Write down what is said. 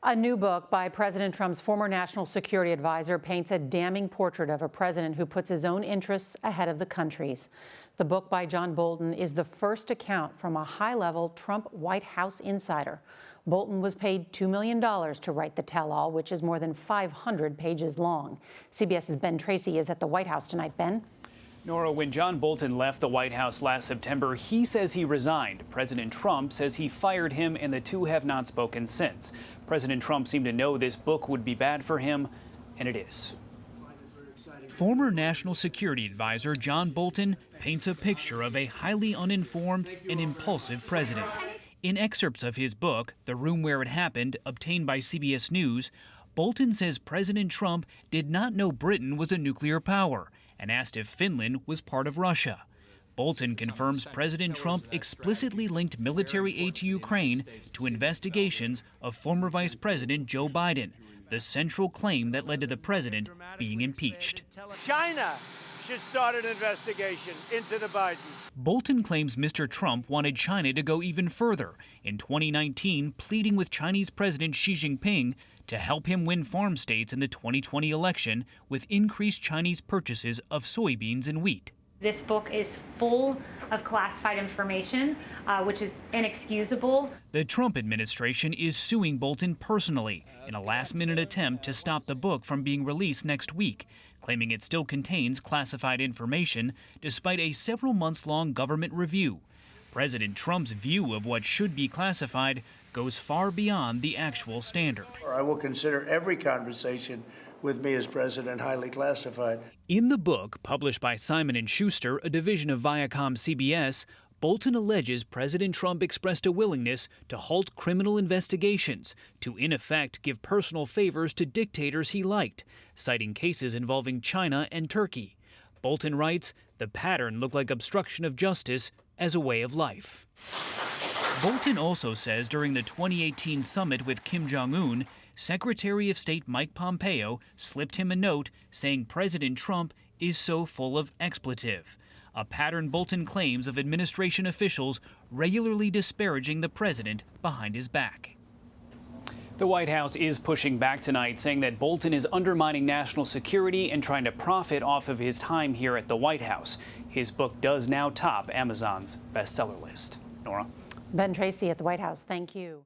A new book by President Trump's former national security advisor paints a damning portrait of a president who puts his own interests ahead of the country's. The book by John Bolton is the first account from a high-level Trump White House insider. Bolton was paid $2 million to write the tell-all, which is more than 500 pages long. CBS's Ben Tracy is at the White House tonight. Ben? Nora, when John Bolton left the White House last September, he says he resigned. President Trump says he fired him, and the two have not spoken since. President Trump seemed to know this book would be bad for him, and it is. Former National Security Advisor John Bolton paints a picture of a highly uninformed and impulsive president. In excerpts of his book, The Room Where It Happened, obtained by CBS News, Bolton says President Trump did not know Britain was a nuclear power and asked if Finland was part of Russia. Bolton confirms President Trump explicitly linked military aid to Ukraine to investigations of former Vice President Joe Biden, the central claim that led to the president being impeached. China should start an investigation into the Bidens. Bolton claims Mr. Trump wanted China to go even further, in 2019 pleading with Chinese President Xi Jinping to help him win farm states in the 2020 election with increased Chinese purchases of soybeans and wheat. This book is full of classified information, which is inexcusable. The Trump administration is suing Bolton personally in a last-minute attempt to stop the book from being released next week, claiming it still contains classified information despite a several months-long government review. President Trump's view of what should be classified goes far beyond the actual standard. I will consider every conversation with me as president highly classified. In the book, published by Simon & Schuster, a division of Viacom-CBS, Bolton alleges President Trump expressed a willingness to halt criminal investigations, to in effect give personal favors to dictators he liked, citing cases involving China and Turkey. Bolton writes, the pattern looked like obstruction of justice as a way of life. Bolton also says during the 2018 summit with Kim Jong-un, Secretary of State Mike Pompeo slipped him a note saying President Trump is so full of expletive, a pattern Bolton claims of administration officials regularly disparaging the president behind his back. The White House is pushing back tonight, saying that Bolton is undermining national security and trying to profit off of his time here at the White House. His book does now top Amazon's bestseller list. Nora? Ben Tracy at the White House, thank you.